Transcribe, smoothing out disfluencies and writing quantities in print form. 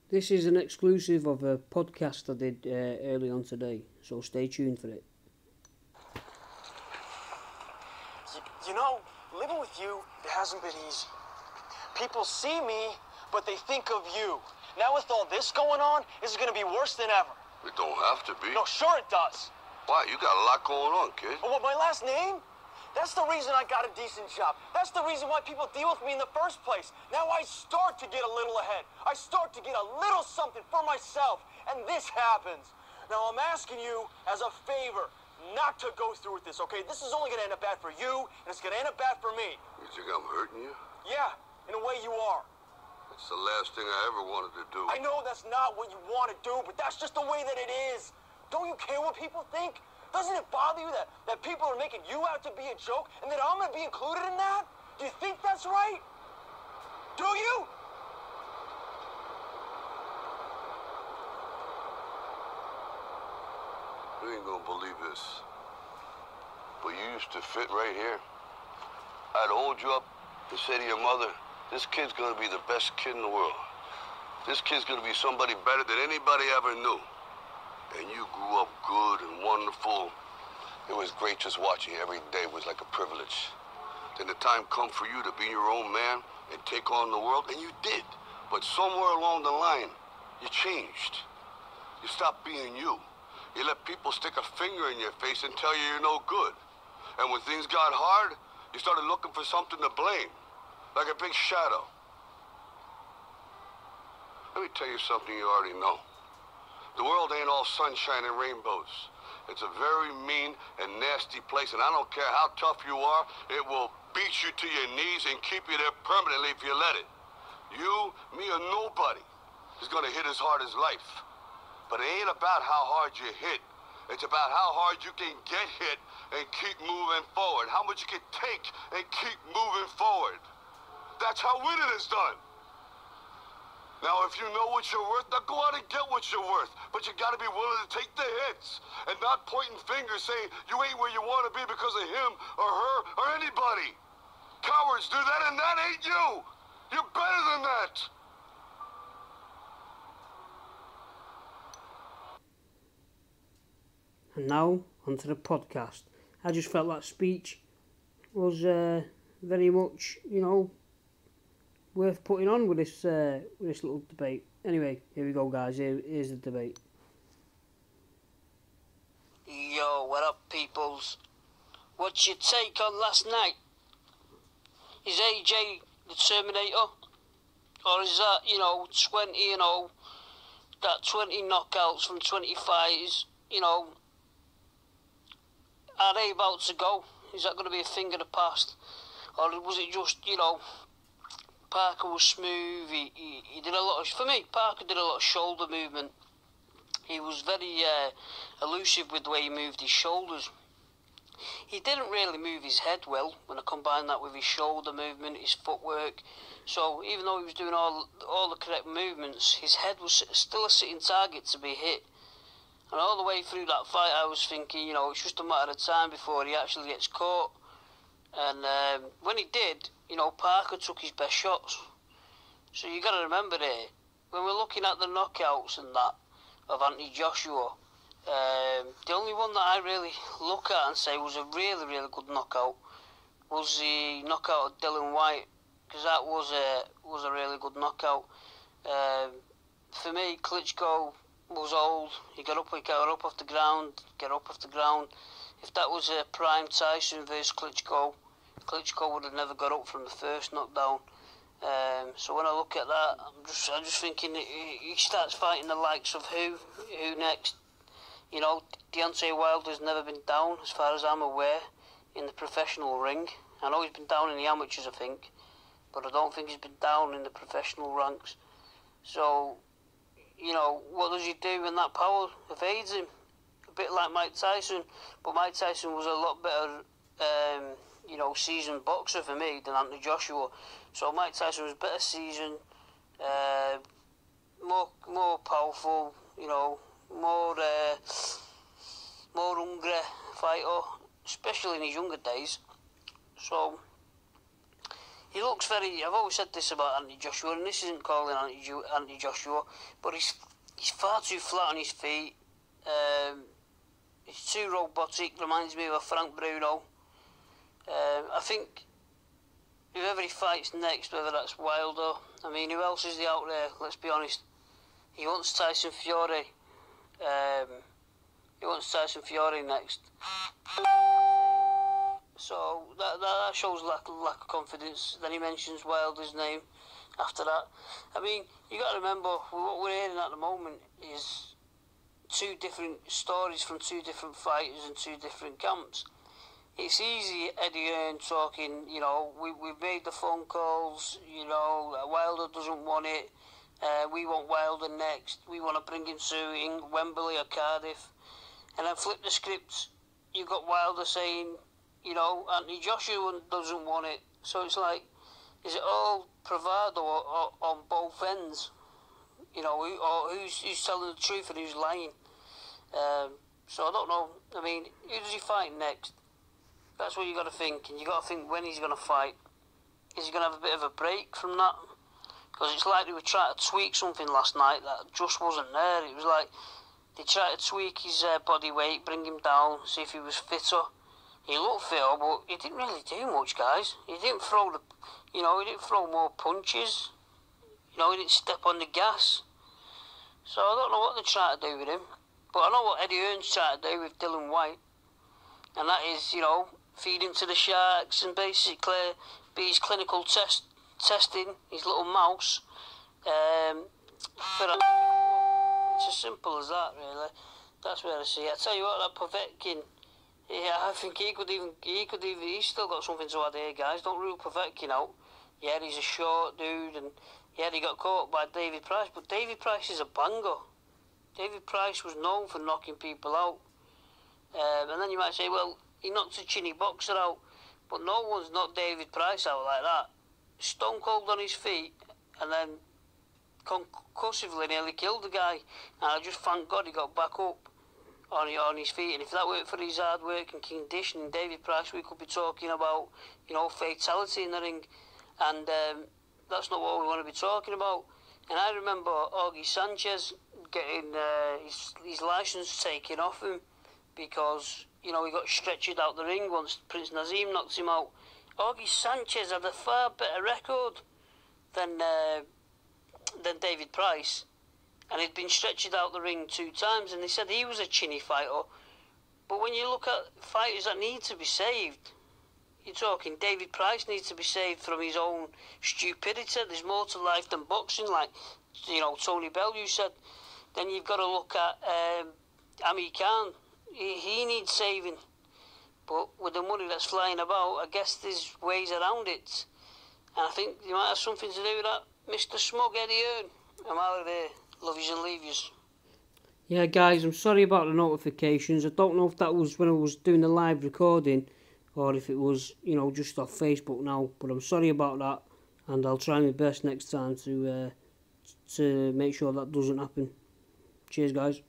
This is an exclusive of a podcast I did early on today, so stay tuned for it. You know, living with you, it hasn't been easy. People see me, but they think of you. Now with all this going on, this is going to be worse than ever. It don't have to be. No, sure it does. Why? You got a lot going on, kid. Well, my last name? That's the reason I got a decent job. That's the reason why people deal with me in the first place. Now I start to get a little ahead. I start to get a little something for myself, and this happens. Now I'm asking you as a favor not to go through with this, okay? This is only going to end up bad for you, and it's going to end up bad for me. You think I'm hurting you? Yeah, in a way you are. That's the last thing I ever wanted to do. I know that's not what you want to do, but that's just the way that it is. Don't you care what people think? Doesn't it bother you that people are making you out to be a joke and that I'm going to be included in that? Do you think that's right? Do you? You ain't gonna believe this. But you used to fit right here. I'd hold you up and say to your mother, this kid's gonna be the best kid in the world. This kid's gonna be somebody better than anybody ever knew. And you grew up good and wonderful. It was great just watching you every day. It was like a privilege. Then the time come for you to be your own man and take on the world, and you did. But somewhere along the line, you changed. You stopped being you. You let people stick a finger in your face and tell you you're no good. And when things got hard, you started looking for something to blame, like a big shadow. Let me tell you something you already know. The world ain't all sunshine and rainbows. It's a very mean and nasty place, and I don't care how tough you are, it will beat you to your knees and keep you there permanently if you let it. You, me, or nobody is gonna hit as hard as life. But it ain't about how hard you hit. It's about how hard you can get hit and keep moving forward. How much you can take and keep moving forward. That's how winning is done. Now, if you know what you're worth, now go out and get what you're worth. But you gotta be willing to take the hits and not pointing fingers saying you ain't where you want to be because of him or her or anybody. Cowards do that, and that ain't you. You're better than that. And now, onto the podcast. I just felt that speech was very much, worth putting on with this little debate. Anyway, here we go, guys. Here's the debate. Yo, what up, peoples? What's your take on last night? Is AJ the Terminator? Or is that, 20, that 20 knockouts from 20 fights, are they about to go? Is that going to be a thing of the past? Or was it just, Parker was smooth, he did a lot of... For me, Parker did a lot of shoulder movement. He was very elusive with the way he moved his shoulders. He didn't really move his head well when I combined that with his shoulder movement, his footwork. So even though he was doing all the correct movements, his head was still a sitting target to be hit. And all the way through that fight, I was thinking, it's just a matter of time before he actually gets caught. And when he did, Parker took his best shots. So you got to remember there, when we're looking at the knockouts and that of Anthony Joshua, the only one that I really look at and say was a really, really good knockout was the knockout of Dylan White, because that was a really good knockout. For me, Klitschko was old. He got up off the ground, If that was a prime Tyson versus Klitschko would have never got up from the first knockdown. So when I look at that, I'm just thinking he starts fighting the likes of who next? Deontay Wilder's never been down, as far as I'm aware, in the professional ring. I know he's been down in the amateurs, I think, but I don't think he's been down in the professional ranks. So, what does he do when that power evades him? A bit like Mike Tyson, but Mike Tyson was a lot better, seasoned boxer for me than Anthony Joshua. So Mike Tyson was better seasoned, more powerful, more hungry fighter, especially in his younger days. So he looks very. I've always said this about Anthony Joshua, and this isn't calling Anthony Joshua, but he's far too flat on his feet. He's too robotic. Reminds me of a Frank Bruno. I think whoever he fights next, whether that's Wilder, I mean, who else is he out there? Let's be honest. He wants Tyson Fury. He wants Tyson Fury next. So that shows lack of confidence. Then he mentions Wilder's name after that. I mean, you got to remember, what we're hearing at the moment is two different stories from two different fighters and two different camps. It's easy, Eddie Hearn talking, you know, we've made the phone calls, you know, Wilder doesn't want it, we want Wilder next, we want to bring him to Wembley or Cardiff. And then flip the script, you've got Wilder saying, you know, Anthony Joshua doesn't want it. So it's like, is it all bravado or on both ends? You know, or who's telling the truth and who's lying? So I don't know. I mean, who does he fight next? That's what you got to think, and you got to think when he's going to fight. Is he going to have a bit of a break from that? Because it's like they were trying to tweak something last night that just wasn't there. It was like they tried to tweak his body weight, bring him down, see if he was fitter. He looked fitter, but he didn't really do much, guys. He didn't throw he didn't throw more punches. You know, he didn't step on the gas. So I don't know what they're trying to do with him. But I know what Eddie Hearn's trying to do with Dylan White. And that is, you know, feed him to the sharks and basically be his clinical testing, his little mouse. It's as simple as that, really. That's where I see it. I tell you what, that Povetkin, yeah, I think he's still got something to add here, guys. Don't rule Povetkin out. Yeah, he's a short dude, and yeah, he got caught by David Price, but David Price is a banger. David Price was known for knocking people out. And then you might say, well, he knocked a chinny boxer out, but no one's knocked David Price out like that. Stone cold on his feet, and then concussively nearly killed the guy. And I just thank God he got back up on his feet. And if that weren't for his hard work and conditioning, David Price, we could be talking about, you know, fatality in the ring. And that's not what we want to be talking about. And I remember Augie Sanchez getting his licence taken off him because, you know, he got stretchered out the ring once Prince Nazim knocked him out. Augie Sanchez had a far better record than David Price, and he'd been stretchered out the ring 2 times, and they said he was a chinny fighter. But when you look at fighters that need to be saved, you're talking David Price needs to be saved from his own stupidity. There's more to life than boxing, like, you know, Tony Bellew said. Then you've got to look at Amir Khan. He needs saving. But with the money that's flying about, I guess there's ways around it. And I think you might have something to do with that. Mr. Smug Eddie Hearn. I'm out of there. Love yous and leave yous. Yeah, guys, I'm sorry about the notifications. I don't know if that was when I was doing the live recording or if it was, you know, just off Facebook now. But I'm sorry about that, and I'll try my best next time to make sure that doesn't happen. Cheers, guys.